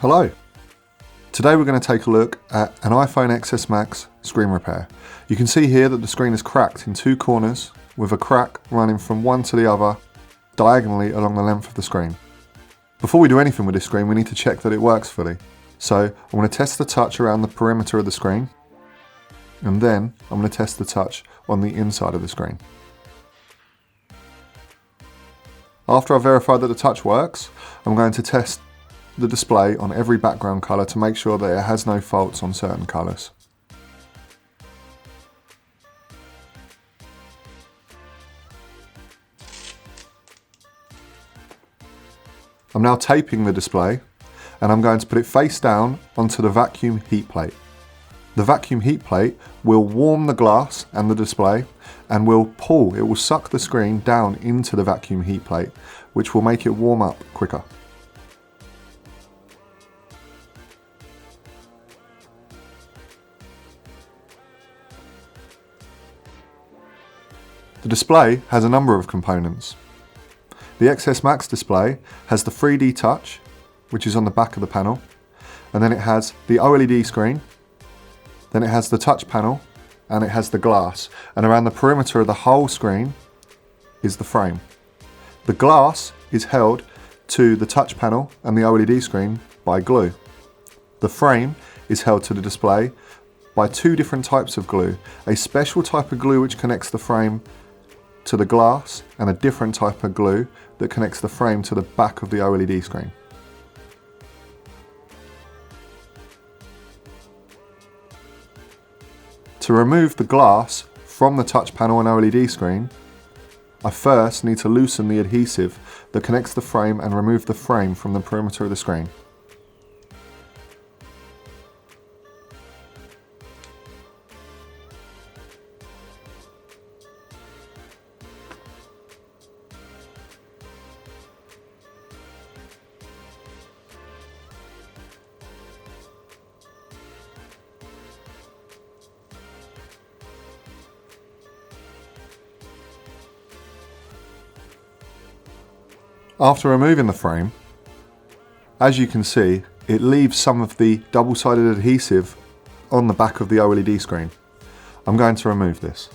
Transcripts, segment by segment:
Hello. Today we're going to take a look at an iPhone XS Max screen repair. You can see here that the screen is cracked in two corners with a crack running from one to the other diagonally along the length of the screen. Before we do anything with this screen, we need to check that it works fully. So I'm going to test the touch around the perimeter of the screen, and then I'm going to test the touch on the inside of the screen. After I've verified that the touch works, I'm going to test the display on every background colour to make sure that it has no faults on certain colours. I'm now taping the display, and I'm going to put it face down onto the vacuum heat plate. The vacuum heat plate will warm the glass and the display and will suck the screen down into the vacuum heat plate, which will make it warm up quicker. The display has a number of components. The XS Max display has the 3D touch, which is on the back of the panel, and then it has the OLED screen, then it has the touch panel, and it has the glass, and around the perimeter of the whole screen is the frame. The glass is held to the touch panel and the OLED screen by glue. The frame is held to the display by two different types of glue, a special type of glue which connects the frame to the glass and a different type of glue that connects the frame to the back of the OLED screen. To remove the glass from the touch panel and OLED screen, I first need to loosen the adhesive that connects the frame and remove the frame from the perimeter of the screen. After removing the frame, as you can see, it leaves some of the double-sided adhesive on the back of the OLED screen. I'm going to remove this.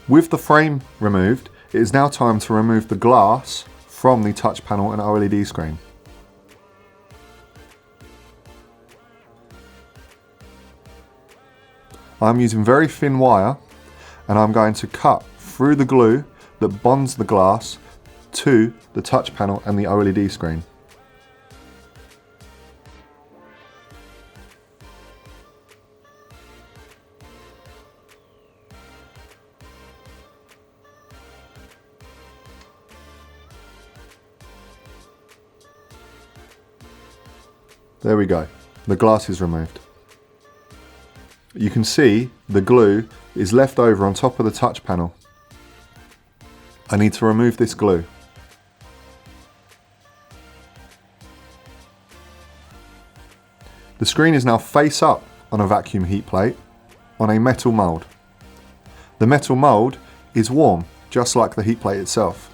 With the frame removed, it is now time to remove the glass from the touch panel and OLED screen. I'm using very thin wire, and I'm going to cut through the glue that bonds the glass to the touch panel and the OLED screen. There we go, the glass is removed. You can see the glue is left over on top of the touch panel. I need to remove this glue. The screen is now face up on a vacuum heat plate on a metal mould. The metal mould is warm, just like the heat plate itself.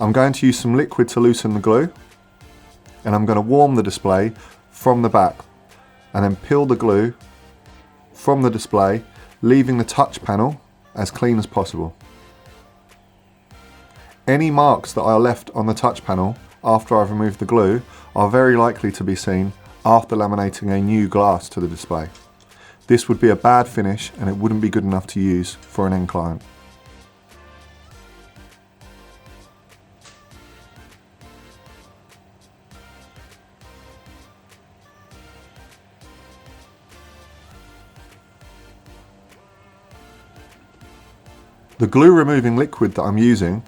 I'm going to use some liquid to loosen the glue, and I'm going to warm the display from the back and then peel the glue from the display, leaving the touch panel as clean as possible. Any marks that are left on the touch panel after I've removed the glue are very likely to be seen after laminating a new glass to the display. This would be a bad finish and it wouldn't be good enough to use for an end client. The glue removing liquid that I'm using,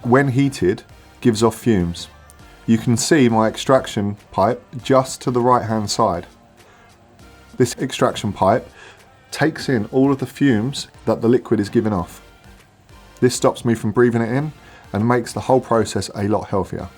when heated, gives off fumes. you can see my extraction pipe just to the right hand side. This extraction pipe takes in all of the fumes that the liquid is giving off. This stops me from breathing it in and makes the whole process a lot healthier.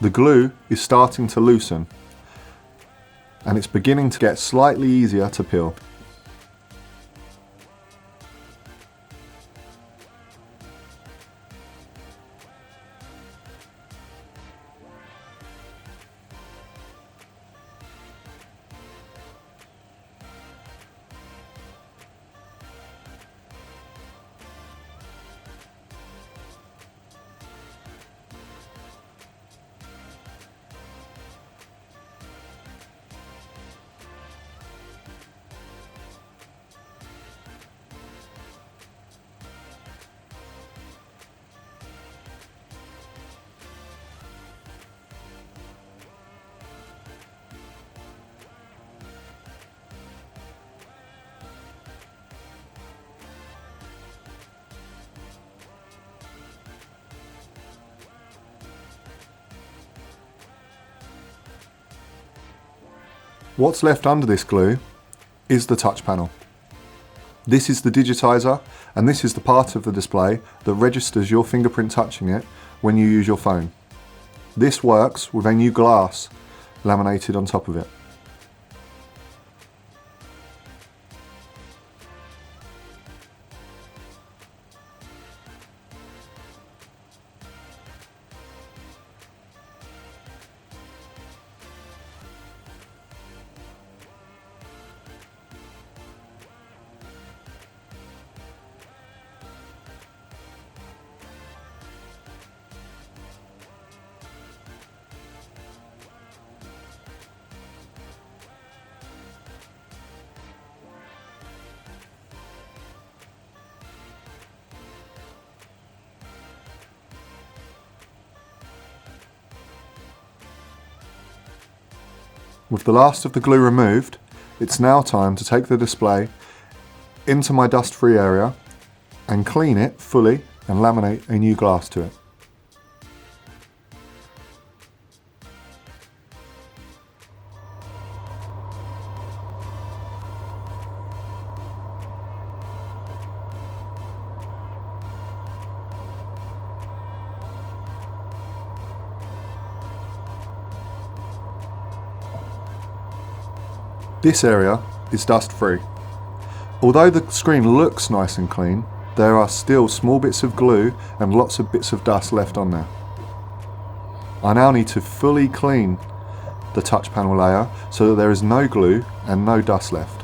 The glue is starting to loosen and it's beginning to get slightly easier to peel. What's left under this glue is the touch panel. This is the digitizer, and this is the part of the display that registers your fingerprint touching it when you use your phone. This works with a new glass laminated on top of it. With the last of the glue removed, it's now time to take the display into my dust-free area and clean it fully and laminate a new glass to it. This area is dust free. Although the screen looks nice and clean, there are still small bits of glue and lots of bits of dust left on there. I now need to fully clean the touch panel layer so that there is no glue and no dust left.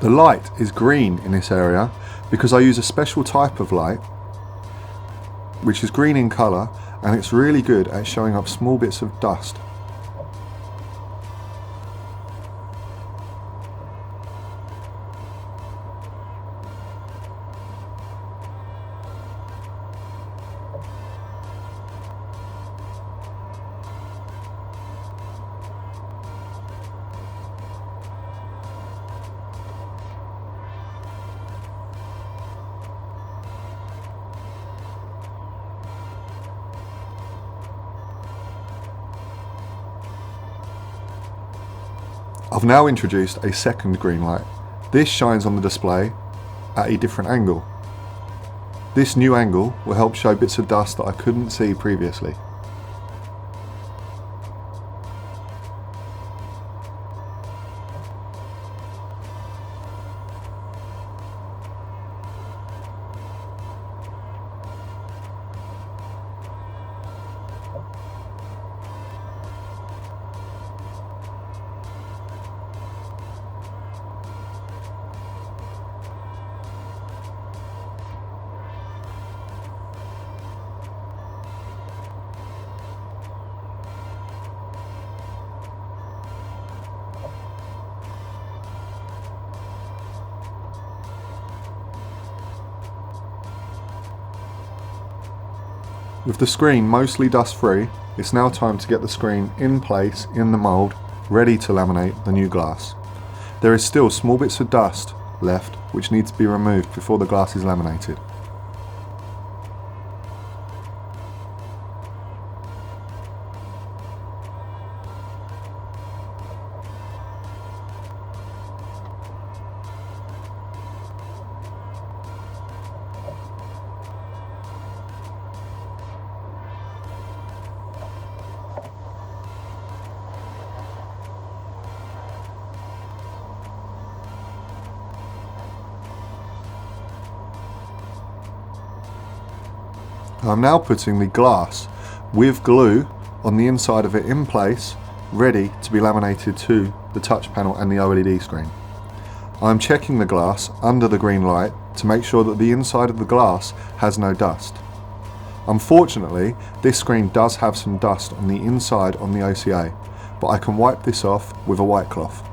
The light is green in this area because I use a special type of light which is green in colour, and it's really good at showing up small bits of dust. I've now introduced a second green light. This shines on the display at a different angle. This new angle will help show bits of dust that I couldn't see previously. With the screen mostly dust free, it's now time to get the screen in place in the mould, ready to laminate the new glass. There is still small bits of dust left which need to be removed before the glass is laminated. I'm now putting the glass with glue on the inside of it in place, ready to be laminated to the touch panel and the OLED screen. I'm checking the glass under the green light to make sure that the inside of the glass has no dust. Unfortunately, this screen does have some dust on the inside on the OCA, but I can wipe this off with a white cloth.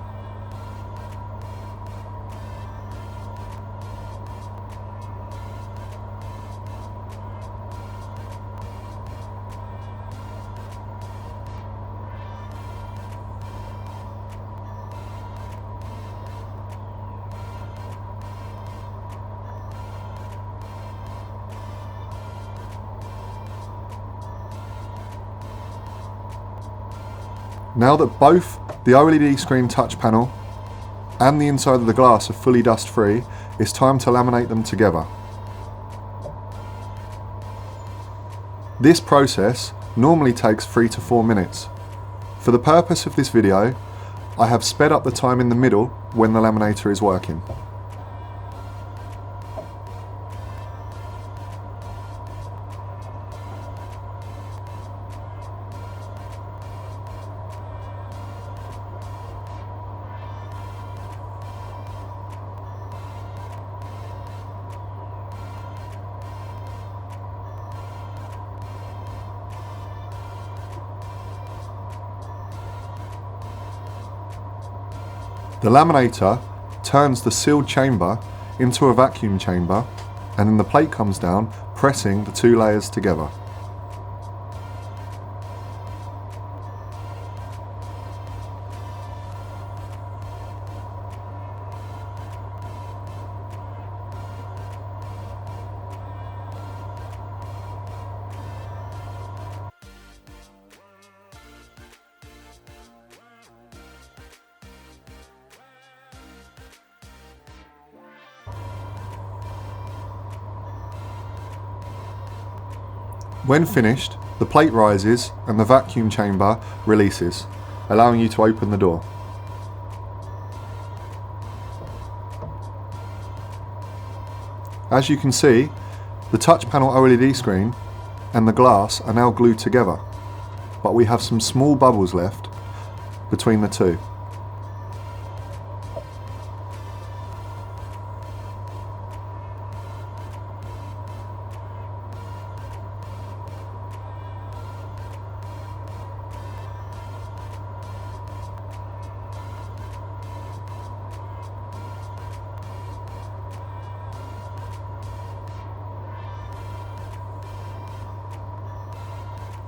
Now that both the OLED screen touch panel and the inside of the glass are fully dust free, it's time to laminate them together. This process normally takes 3 to 4 minutes. For the purpose of this video, I have sped up the time in the middle when the laminator is working. The laminator turns the sealed chamber into a vacuum chamber, and then the plate comes down, pressing the two layers together. When finished, the plate rises and the vacuum chamber releases, allowing you to open the door. As you can see, the touch panel OLED screen and the glass are now glued together, but we have some small bubbles left between the two.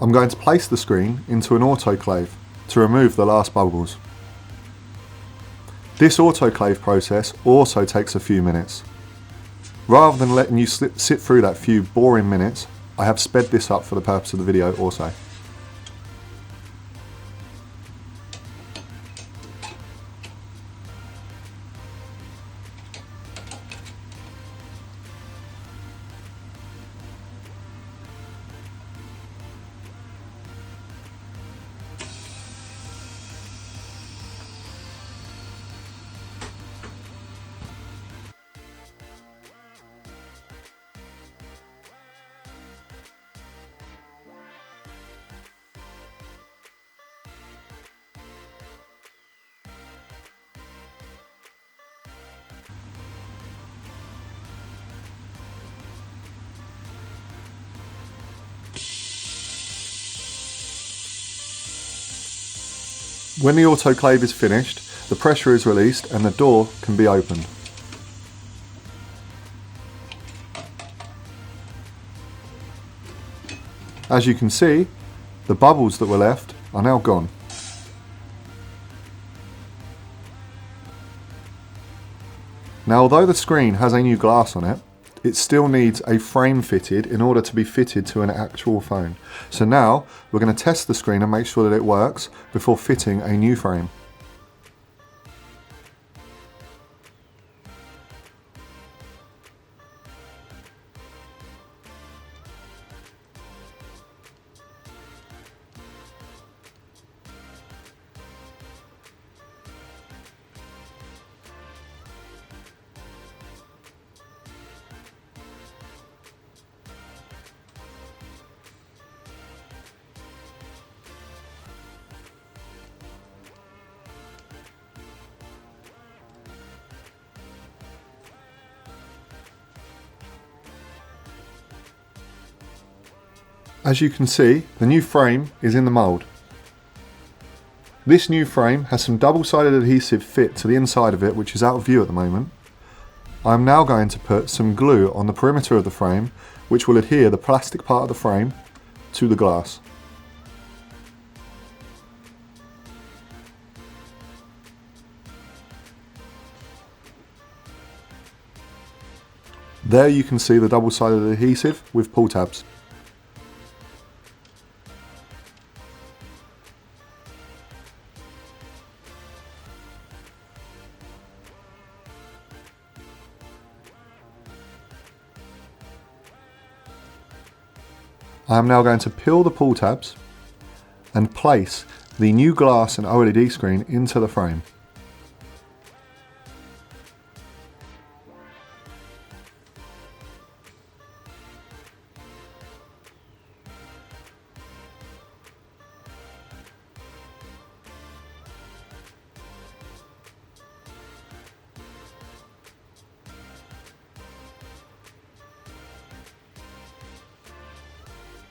I'm going to place the screen into an autoclave to remove the last bubbles. This autoclave process also takes a few minutes. Rather than letting you sit through that few boring minutes, I have sped this up for the purpose of the video also. When the autoclave is finished, the pressure is released and the door can be opened. As you can see, the bubbles that were left are now gone. Now, although the screen has a new glass on it, it still needs a frame fitted in order to be fitted to an actual phone. So now we're going to test the screen and make sure that it works before fitting a new frame. As you can see, the new frame is in the mould. This new frame has some double-sided adhesive fit to the inside of it, which is out of view at the moment. I'm now going to put some glue on the perimeter of the frame, which will adhere the plastic part of the frame to the glass. There you can see the double-sided adhesive with pull tabs. I am now going to peel the pull tabs and place the new glass and OLED screen into the frame.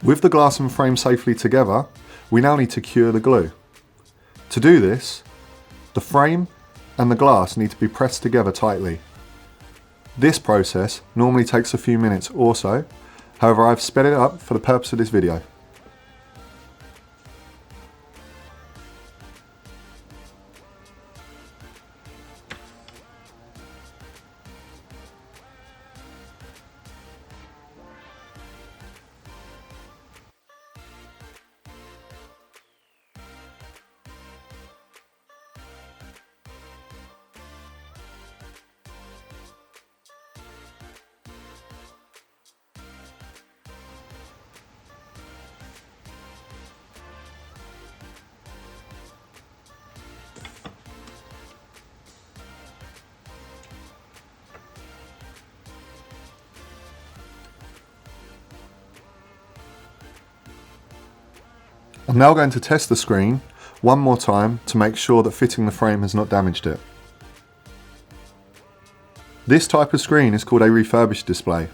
With the glass and frame safely together, we now need to cure the glue. To do this, the frame and the glass need to be pressed together tightly. This process normally takes a few minutes or so, however I've sped it up for the purpose of this video. I'm now going to test the screen one more time to make sure that fitting the frame has not damaged it. This type of screen is called a refurbished display,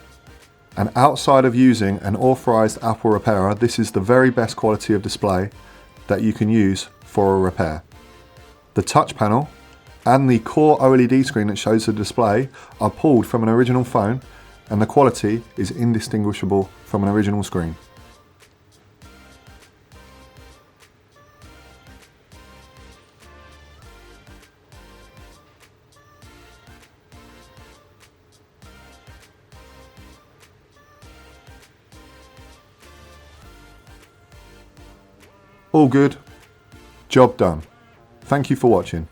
and outside of using an authorised Apple repairer, this is the very best quality of display that you can use for a repair. The touch panel and the core OLED screen that shows the display are pulled from an original phone, and the quality is indistinguishable from an original screen. All good, job done. Thank you for watching.